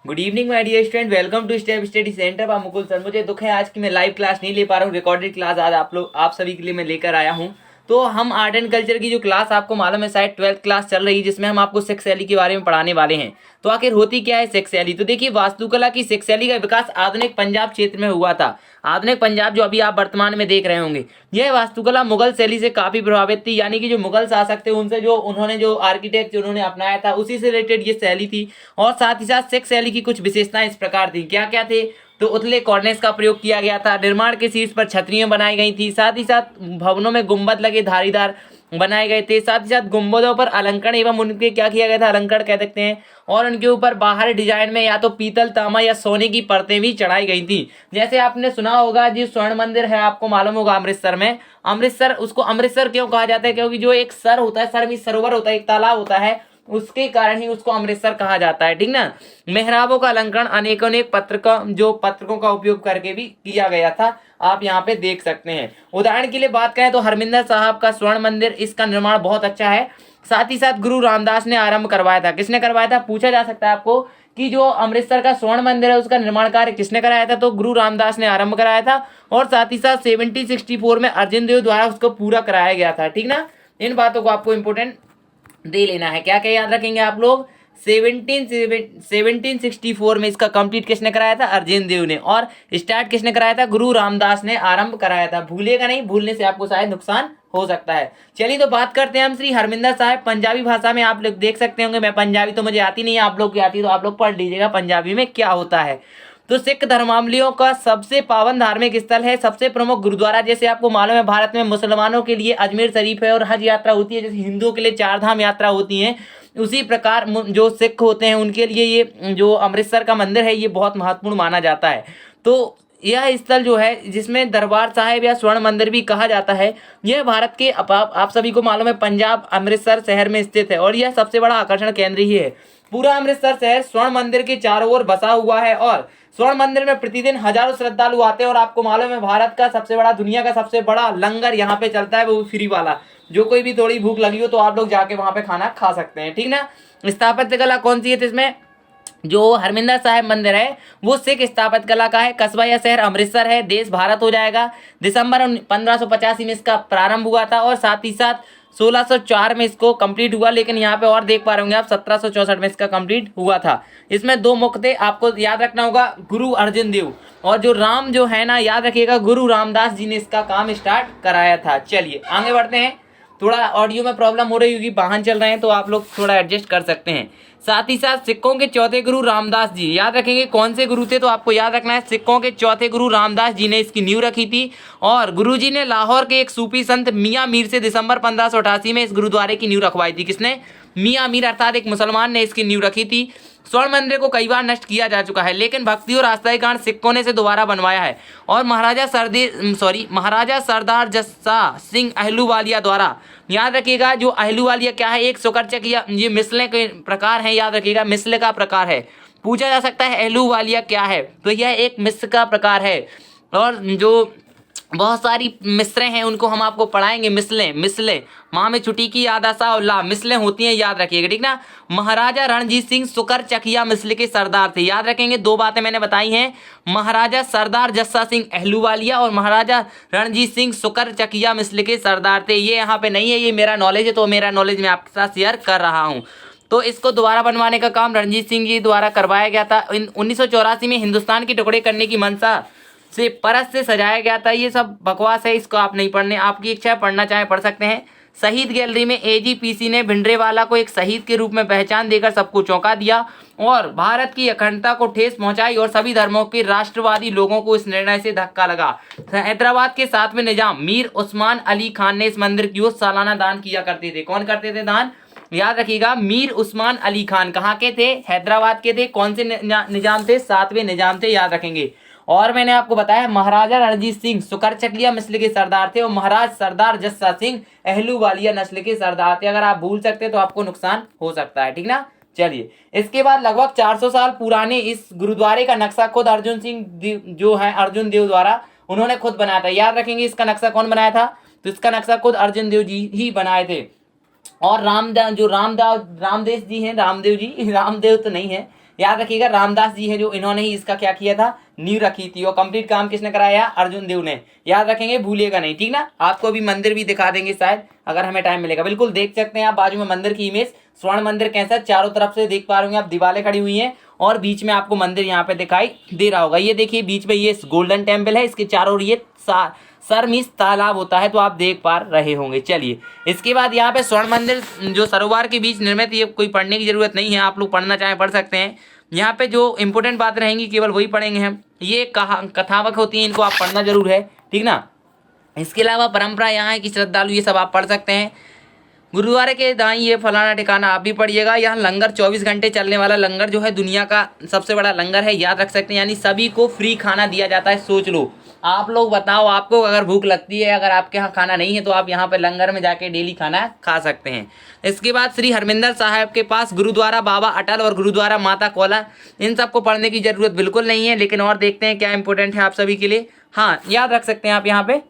Good evening my dear student, welcome to Step Study Centre by Mukul sir. मुझे दुख है आज की मैं लाइव क्लास नहीं ले पा रहा हूँ। रिकॉर्डेड क्लास आज आप सभी के लिए मैं लेकर आया हूँ। तो हम आर्ट एंड कल्चर की जो क्लास आपको मालूम है शायद 12th क्लास चल रही है, जिसमें हम आपको सेक्सुअलिटी के बारे में पढ़ाने वाले हैं। तो आखिर होती क्या है सेक्सुअलिटी? तो देखिए, वास्तुकला की सेक्सुअलिटी का विकास आधुनिक पंजाब क्षेत्र में हुआ था। आधुनिक पंजाब जो अभी आप वर्तमान में देख रहे होंगे, यह वास्तुकला मुगल शैली से काफी प्रभावित थी। यानी कि जो मुगल शासक थे उनसे जो उन्होंने जो आर्किटेक्ट उन्होंने अपनाया था उसी से रिलेटेड ये शैली थी। और साथ ही साथ सेक्स शैली की कुछ विशेषताएं इस प्रकार थी। क्या क्या थे? तो उथले कॉर्निस का प्रयोग किया गया था। निर्माण के शीर्ष पर छतरियां बनाई गई थी। साथ ही साथ भवनों में गुंबद लगे धारीदार बनाए गए थे। साथ ही साथ गुंबदों पर अलंकरण एवं उनके क्या किया गया था, अलंकरण कह सकते हैं। और उनके ऊपर बाहरी डिजाइन में या तो पीतल, तांबा या सोने की परतें भी चढ़ाई गई थी। जैसे आपने सुना होगा जी, स्वर्ण मंदिर है, आपको मालूम होगा अमृतसर में। अमृतसर, उसको अमृतसर क्यों कहा जाता है? क्योंकि जो एक सर होता है, सर में सरोवर होता है, एक तालाब होता है, उसके कारण ही उसको अमृतसर कहा जाता है। ठीक ना। मेहराबों का अलंकरण अनेकों अनेक पत्रकों का उपयोग करके भी किया गया था। आप यहाँ पे देख सकते हैं। उदाहरण के लिए बात करें तो हरमिंदर साहब का स्वर्ण मंदिर, इसका निर्माण बहुत अच्छा है। साथ ही साथ गुरु रामदास ने आरंभ करवाया था। किसने करवाया था? पूछा जा सकता है आपको कि जो अमृतसर का स्वर्ण मंदिर है उसका निर्माण कार्य किसने कराया था? तो गुरु रामदास ने आरंभ कराया था। और साथ ही साथ 1764 में अर्जुन देव द्वारा उसको पूरा कराया गया था। ठीक ना। इन बातों को आपको इंपोर्टेंट दे लेना है। क्या क्या याद रखेंगे आप लोग? 1764 में इसका कंप्लीट किसने कराया था? अर्जुन देव ने। और स्टार्ट किसने कराया था? गुरु रामदास ने आरंभ कराया था। भूलेगा नहीं, भूलने से आपको शायद नुकसान हो सकता है। चलिए तो बात करते हैं हम श्री हरमिंदर साहब। पंजाबी भाषा में आप लोग देख सकते होंगे, मैं पंजाबी तो मुझे आती नहीं है, आप लोग की आती है तो आप लोग पढ़ लीजिएगा पंजाबी में क्या होता है। तो सिख धर्मावलंबियों का सबसे पावन धार्मिक स्थल है, सबसे प्रमुख गुरुद्वारा। जैसे आपको मालूम है भारत में मुसलमानों के लिए अजमेर शरीफ है और हज यात्रा होती है, जैसे हिंदुओं के लिए चार धाम यात्रा होती है, उसी प्रकार जो सिख होते हैं उनके लिए ये जो अमृतसर का मंदिर है ये बहुत महत्वपूर्ण माना जाता है। तो यह स्थल जो है, जिसमें दरबार साहिब या स्वर्ण मंदिर भी कहा जाता है, यह भारत के आप सभी को मालूम है पंजाब अमृतसर शहर में स्थित है और यह सबसे बड़ा आकर्षण केंद्र ही है। पूरा अमृतसर शहर स्वर्ण मंदिर के चारों ओर बसा हुआ है और स्वर्ण मंदिर में प्रतिदिन हजारों श्रद्धालु आते हैं। और आपको मालूम है भारत का सबसे बड़ा, दुनिया का सबसे बड़ा लंगर यहाँ पे चलता है, वो फ्री वाला। जो कोई भी थोड़ी भूख लगी हो तो आप लोग जाके वहां पे खाना खा सकते हैं। ठीक ना। स्थापत्य कला कौन सी है? तो इसमें जो हरमिंदर साहिब मंदिर है वो सिख स्थापत्य कला का है। कस्बा या शहर अमृतसर है, देश भारत हो जाएगा। दिसंबर 1585 में इसका प्रारंभ हुआ था और साथ ही साथ 1604 में इसको कंप्लीट हुआ। लेकिन यहाँ पे और देख पा रहे होंगे आप 1764 में इसका कंप्लीट हुआ था। इसमें दो मुख्य थे, आपको याद रखना होगा, गुरु अर्जुन देव और जो राम जो है ना, याद रखिएगा गुरु रामदास जी ने इसका काम स्टार्ट कराया था। चलिए आगे बढ़ते हैं। थोड़ा ऑडियो में प्रॉब्लम हो रही होगी, वाहन चल रहे हैं तो आप लोग थोड़ा एडजस्ट कर सकते हैं। साथ ही साथ सिखों के चौथे गुरु रामदास जी, याद रखेंगे कौन से गुरु थे? तो आपको याद रखना है सिखों के चौथे गुरु रामदास जी ने इसकी नींव रखी थी। और गुरु जी ने लाहौर के एक सूफी संत मियाँ मीर से दिसंबर 1588 में इस गुरुद्वारे की नींव रखवाई थी। किसने? मियाँ मीर अर्थात एक मुसलमान ने इसकी नींव रखी थी। स्वर्ण मंदिर को कई बार नष्ट किया जा चुका है, लेकिन भक्ति और आस्था के कारण सिखों ने इसे दोबारा बनवाया है। और महाराजा सरदार जस्सा सिंह अहलूवालिया द्वारा, याद रखिएगा जो अहलूवालिया क्या है? एक सुकरचक या ये मिसले के प्रकार है, याद रखिएगा मिसले का प्रकार है। पूछा जा सकता है अहलूवालिया क्या है? तो यह एक मिस्र का प्रकार है। और जो बहुत सारी मिसरें हैं उनको हम आपको पढ़ाएंगे। मिसले माँ में छुट्टी की याद आशा और ला मिसलें होती हैं, याद रखिएगा। ठीक ना। महाराजा रणजीत सिंह सुकर चकिया मिसले के सरदार थे, याद रखेंगे। दो बातें मैंने बताई हैं, महाराजा सरदार जस्सा सिंह अहलूवालिया और महाराजा रणजीत सिंह सुकर चकिया मिसले के सरदार थे। ये यहाँ पे नहीं है, ये मेरा नॉलेज है तो मेरा नॉलेज मैं आपके साथ शेयर कर रहा हूँ। तो इसको दोबारा बनवाने का काम रणजीत सिंह जी द्वारा करवाया गया था। 1984 में हिंदुस्तान के टुकड़े करने की मंशा से परत से सजाया गया था। ये सब बकवास है, इसको आप नहीं पढ़ने, आपकी इच्छा है पढ़ना चाहे पढ़ सकते हैं। शहीद गैलरी में एजीपीसी ने भिंडरेवाला को एक शहीद के रूप में पहचान देकर सबको चौंका दिया और भारत की अखंडता को ठेस पहुंचाई। और सभी धर्मों के राष्ट्रवादी लोगों को इस निर्णय से धक्का लगा। हैदराबाद के 7वें निजाम मीर उस्मान अली खान ने इस मंदिर की ओर सालाना दान किया करते थे। कौन करते थे दान? याद रखिएगा मीर उस्मान अली खान कहाँ के थे? हैदराबाद के थे। कौन से निजाम थे? 7वें निजाम थे, याद रखेंगे। और मैंने आपको बताया महाराजा रणजीत सिंह सुकरचकिया नस्ल के सरदार थे और महाराज सरदार जस्सा सिंह अहलूवालिया नस्ल के सरदार थे। अगर आप भूल सकते तो आपको नुकसान हो सकता है। ठीक ना। चलिए, इसके बाद लगभग 400 साल पुराने इस गुरुद्वारे का नक्शा खुद अर्जुन सिंह जो है अर्जुन देव द्वारा उन्होंने खुद बनाया था। याद रखेंगे इसका नक्शा कौन बनाया था? तो इसका नक्शा खुद अर्जुन देव जी ही बनाए थे। और रामदेव जी हैं, रामदेव जी, रामदेव तो नहीं है, याद रखिएगा रामदास जी है जो इन्होंने ही इसका क्या किया था, नींव रखी थी। और कंप्लीट काम किसने कराया, अर्जुन देव ने। याद रखेंगे, भूलिएगा नहीं, ठीक ना। आपको अभी मंदिर भी दिखा देंगे शायद, अगर हमें टाइम मिलेगा। बिल्कुल देख सकते हैं आप बाजू में मंदिर की इमेज, स्वर्ण मंदिर कैसा है, चारों तरफ से देख पा रहे होंगे आप, दीवारें खड़ी हुई हैं और बीच में आपको मंदिर यहाँ पे दिखाई दे रहा होगा। ये देखिए बीच में ये गोल्डन टेम्पल है, इसके चारों ओर ये सरमिस तालाब होता है, तो आप देख पा रहे होंगे। चलिए, इसके बाद यहाँ पे स्वर्ण मंदिर जो सरोवर के बीच निर्मित, ये कोई पढ़ने की जरूरत नहीं है, आप लोग पढ़ना चाहें पढ़ सकते हैं। यहाँ पे जो इंपोर्टेंट बात रहेंगी केवल वही पढ़ेंगे हम। ये कथावक होती है, इनको आप पढ़ना जरूर है, ठीक ना। इसके अलावा परंपरा यहाँ है कि श्रद्धालु, ये सब आप पढ़ सकते हैं। गुरुद्वारे के दाई ये फलाना ठिकाना आप भी पढ़िएगा। यहाँ लंगर 24 घंटे चलने वाला लंगर जो है दुनिया का सबसे बड़ा लंगर है, याद रख सकते हैं। यानी सभी को फ्री खाना दिया जाता है। सोच लो, आप लोग बताओ, आपको अगर भूख लगती है, अगर आपके यहाँ खाना नहीं है, तो आप यहाँ पे लंगर में जाके डेली खाना खा सकते हैं। इसके बाद श्री हरमिंदर साहब के पास गुरुद्वारा बाबा अटल और गुरुद्वारा माता कौला, इन सबको पढ़ने की जरूरत बिल्कुल नहीं है। लेकिन और देखते हैं क्या इंपॉर्टेंट है आप सभी के लिए। हाँ, याद रख सकते हैं आप यहाँ पे,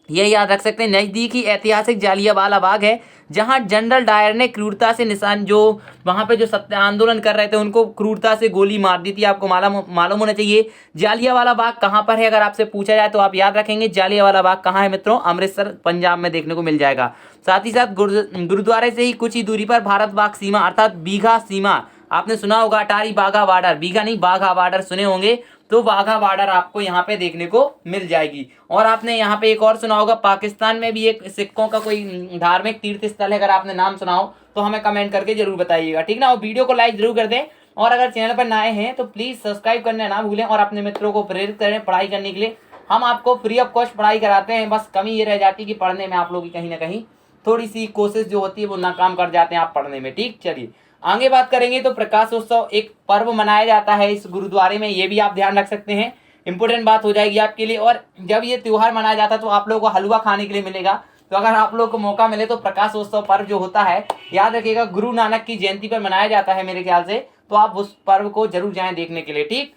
ये याद रख सकते हैं, नजदीकी ऐतिहासिक जालियांवाला बाग है, जहां जनरल डायर ने क्रूरता से निशान, जो वहां पे जो सत्य आंदोलन कर रहे थे उनको क्रूरता से गोली मार दी थी। आपको मालूम होना चाहिए जालियांवाला बाग कहां पर है। अगर आपसे पूछा जाए तो आप याद रखेंगे जालियांवाला बाग कहां है मित्रों, अमृतसर पंजाब में देखने को मिल जाएगा। साथ ही साथ गुरुद्वारे से ही कुछ ही दूरी पर भारत पाक सीमा अर्थात बीघा सीमा, आपने सुना होगा अटारी बाघा बॉर्डर, बीघा नहीं बाघा बॉर्डर सुने होंगे, तो बाघा बॉर्डर आपको यहाँ पे देखने को मिल जाएगी। और आपने यहाँ पे एक और सुना होगा, पाकिस्तान में भी एक सिखों का कोई धार्मिक तीर्थ स्थल है, अगर आपने नाम सुना हो तो हमें कमेंट करके जरूर बताइएगा, ठीक ना। और वीडियो को लाइक जरूर कर दें, और अगर चैनल पर नए हैं तो प्लीज सब्सक्राइब करना ना भूलें, और अपने मित्रों को प्रेरित करें पढ़ाई करने के लिए। हम आपको फ्री ऑफ कॉस्ट पढ़ाई कराते हैं, बस कमी ये रह जाती है कि पढ़ने में आप लोग की कहीं ना कहीं थोड़ी सी कोशिश जो होती है वो नाकाम कर जाते हैं आप पढ़ने में, ठीक। चलिए आगे बात करेंगे तो प्रकाशोत्सव एक पर्व मनाया जाता है इस गुरुद्वारे में, ये भी आप ध्यान रख सकते हैं, इंपोर्टेंट बात हो जाएगी आपके लिए। और जब ये त्योहार मनाया जाता है तो आप लोगों को हलवा खाने के लिए मिलेगा, तो अगर आप लोग को मौका मिले तो प्रकाशोत्सव पर्व जो होता है, याद रखिएगा गुरु नानक की जयंती पर मनाया जाता है मेरे ख्याल से, तो आप उस पर्व को जरूर जाएं देखने के लिए, ठीक।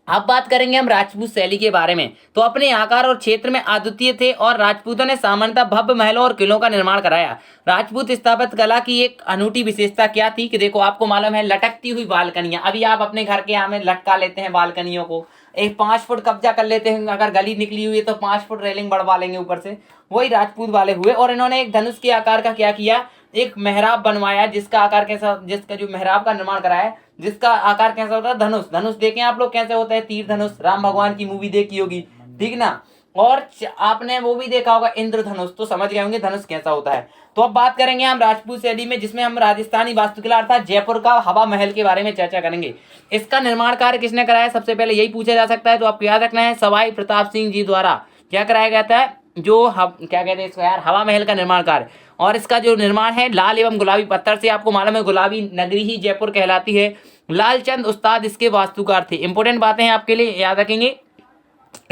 अब बात करेंगे हम राजपूत शैली के बारे में। तो अपने आकार और क्षेत्र में अद्वितीय थे और राजपूतों ने सामान्यतः भव्य महलों और किलों का निर्माण कराया। राजपूत स्थापत्य कला की एक अनूठी विशेषता क्या थी कि देखो, आपको मालूम है लटकती हुई बालकनियां, अभी आप अपने घर के यहाँ में लटका लेते हैं बालकनियों को, एक 5 फुट कब्जा कर लेते हैं, अगर गली निकली हुई है तो 5 फुट रेलिंग बढ़वा लेंगे ऊपर से, वही राजपूत वाले हुए। और इन्होंने एक धनुष के आकार का क्या किया, एक मेहराब बनवाया, जिसका आकार कैसा, जिसका जो मेहराब का निर्माण कराया, जिसका आकार कैसा होता है, धनुष। धनुष देखें आप लोग कैसे होता है, तीर धनुष, राम भगवान की मूवी देखी होगी, ठीक ना। और आपने वो भी देखा होगा इंद्रधनुष, तो समझ गए होंगे धनुष कैसा होता है। तो अब बात करेंगे हम राजपूत शैली में, जिसमें हम राजस्थानी वास्तुकला अर्थात जयपुर का हवा महल के बारे में चर्चा करेंगे। इसका निर्माण कार्य किसने कराया, सबसे पहले यही पूछा जा सकता है, तो आपको याद रखना है सवाई प्रताप सिंह जी द्वारा क्या कराया गया था, जो क्या कहते हैं इसको यार, हवा महल का निर्माण कार्य। और इसका जो निर्माण है लाल एवं गुलाबी पत्थर से, आपको मालूम है गुलाबी नगरी ही जयपुर कहलाती है। लालचंद उस्ताद इसके वास्तुकार थे। इंपोर्टेंट बातें हैं आपके लिए, याद रखेंगे।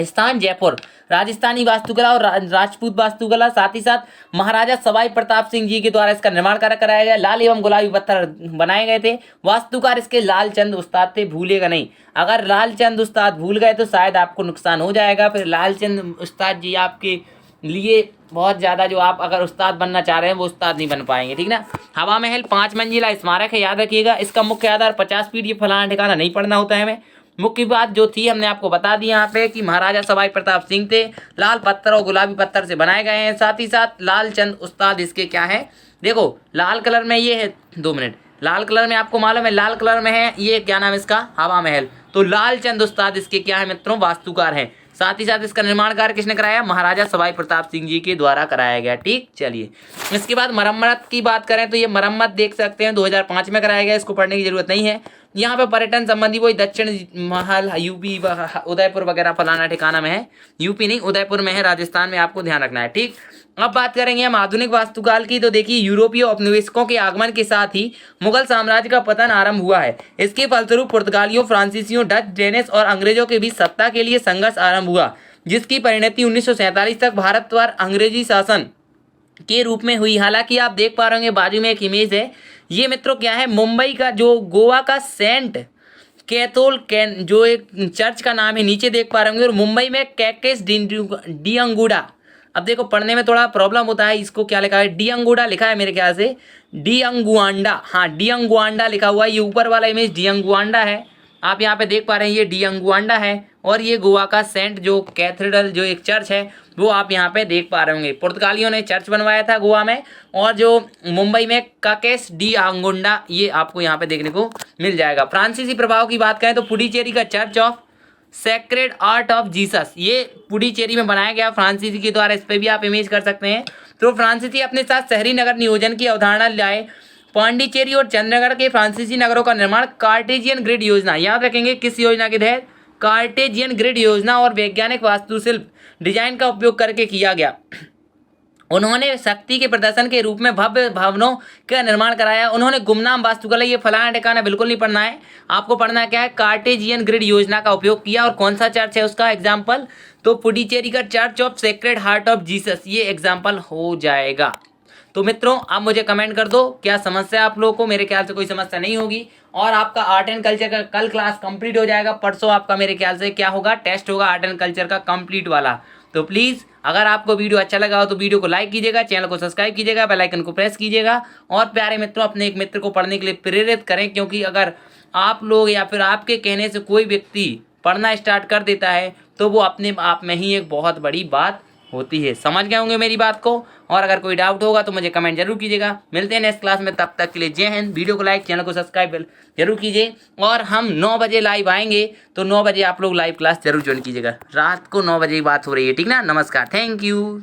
स्थान जयपुर, राजस्थानी वास्तुकला और राजपूत वास्तुकला, साथ ही साथ महाराजा सवाई प्रताप सिंह जी के द्वारा इसका निर्माण कार्य कराया गया। लाल एवं गुलाबी पत्थर बनाए गए थे। वास्तुकार इसके लालचंद उस्ताद थे, भूलेगा नहीं। अगर लालचंद उस्ताद भूल गए तो शायद आपको नुकसान हो जाएगा, फिर लालचंद उस्ताद जी आपके लिए बहुत ज्यादा, जो आप अगर उस्ताद बनना चाह रहे हैं वो उस्ताद नहीं बन पाएंगे, ठीक ना। हवा महल 5 मंजिला स्मारक है, याद रखिएगा। इसका मुख्य आधार 50 फीट, ये फलाना ठिकाना नहीं पढ़ना होता है हमें। मुख्य बात जो थी हमने आपको बता दी यहाँ पे कि महाराजा सवाई प्रताप सिंह थे, लाल पत्थर और गुलाबी पत्थर से बनाए गए हैं। साथ ही साथ लालचंद उस्ताद इसके क्या है, देखो लाल कलर में ये है, 2 मिनट, लाल कलर में आपको मालूम है, लाल कलर में है ये, क्या नाम है इसका, हवा महल। तो लालचंद उस्ताद इसके क्या है मित्रों, वास्तुकार हैं। साथ ही साथ इसका निर्माण कार्य किसने कराया, महाराजा सवाई प्रताप सिंह जी के द्वारा कराया गया, ठीक। चलिए इसके बाद मरम्मत की बात करें तो ये मरम्मत देख सकते हैं 2005 में कराया गया, इसको पढ़ने की जरूरत नहीं है। यहाँ पे पर्यटन संबंधी वही दक्षिण महल यूपी उदयपुर वगैरह फलाना ठिकाना में है, यूपी नहीं उदयपुर में है, राजस्थान में, आपको ध्यान रखना है, ठीक। अब बात करेंगे हम आधुनिक वास्तुकाल की, तो देखिए यूरोपीय औपनिवेशिकों के आगमन के साथ ही मुगल साम्राज्य का पतन आरंभ हुआ है। इसके फलस्वरूप पुर्तगालियों, फ्रांसीसियों, डच, डेनिश और अंग्रेजों के बीच सत्ता के लिए संघर्ष आरंभ हुआ, जिसकी परिणति 1947 तक भारत पर अंग्रेजी शासन के रूप में हुई। हालांकि आप देख पा रहे होंगे बाजू में एक इमेज है, ये मित्रों क्या है, मुंबई का जो गोवा का सेंट कैथोल जो एक चर्च का नाम है, नीचे देख पा रहे होंगे। और मुंबई में कैकेस डियंगुडा अब देखो पढ़ने में थोड़ा प्रॉब्लम होता है, इसको क्या लिखा है, डियंगुडा लिखा है मेरे ख्याल से, डियंगुआंडा, हाँ डियंगुआंडा लिखा हुआ है। ये ऊपर वाला इमेज डियंगुआंडा है, आप यहाँ पे देख पा रहे हैं, ये डियंगुआंडा है। और ये गोवा का सेंट जो कैथेड्रल जो एक चर्च है वो आप यहाँ पे देख पा रहे होंगे। पुर्तगालियों ने चर्च बनवाया था गोवा में, और जो मुंबई में काकेस डी आंगुंडा, ये आपको यहाँ पे देखने को मिल जाएगा। फ्रांसीसी प्रभाव की बात करें तो पुडुचेरी का church of sacred art of Jesus, ये पुडुचेरी में बनाया गया फ्रांसीसी के द्वारा, इस पर भी आप इमेज कर सकते हैं। तो फ्रांसीसी अपने साथ शहरी नगर नियोजन की अवधारणा लाए। पांडिचेरी और चंडीगढ़ के फ्रांसीसी नगरों का निर्माण कार्टेजियन ग्रिड योजना, याद रखेंगे किस योजना के तहत, कार्टेजियन ग्रिड योजना और वैज्ञानिक वास्तुशिल्प डिजाइन का उपयोग करके किया गया। उन्होंने शक्ति के प्रदर्शन के रूप में भव्य भवनों का निर्माण कराया। उन्होंने गुमनाम वास्तुकला, ये फलाना ठिकाना बिल्कुल नहीं पढ़ना है, आपको पढ़ना क्या है, कार्टेजियन ग्रिड योजना का उपयोग किया। और कौन सा चर्च है उसका एग्जाम्पल, तो पुडुचेरी का church of sacred heart of Jesus, ये एग्जाम्पल हो जाएगा। तो मित्रों आप मुझे कमेंट कर दो क्या समस्या आप लोगों को, मेरे ख्याल से कोई समस्या नहीं होगी। और आपका आर्ट एंड कल्चर का कल क्लास कंप्लीट हो जाएगा, परसों आपका मेरे ख्याल से क्या होगा, टेस्ट होगा आर्ट एंड कल्चर का कंप्लीट वाला। तो प्लीज़ अगर आपको वीडियो अच्छा लगा हो तो वीडियो को लाइक कीजिएगा, चैनल को सब्सक्राइब कीजिएगा, बेल आइकन को प्रेस कीजिएगा। और प्यारे मित्रों अपने एक मित्र को पढ़ने के लिए प्रेरित करें, क्योंकि अगर आप लोग या फिर आपके कहने से कोई व्यक्ति पढ़ना स्टार्ट कर देता है तो वो अपने आप में ही एक बहुत बड़ी बात होती है। समझ गए होंगे मेरी बात को। और अगर कोई डाउट होगा तो मुझे कमेंट जरूर कीजिएगा। मिलते हैं नेक्स्ट क्लास में, तब तक के लिए जय हिंद। वीडियो को लाइक, चैनल को सब्सक्राइब जरूर कीजिए। और हम 9 बजे लाइव आएंगे, तो 9 बजे आप लोग लाइव क्लास जरूर ज्वाइन कीजिएगा। रात को 9 बजे की बात हो रही है, ठीक ना। नमस्कार, थैंक यू।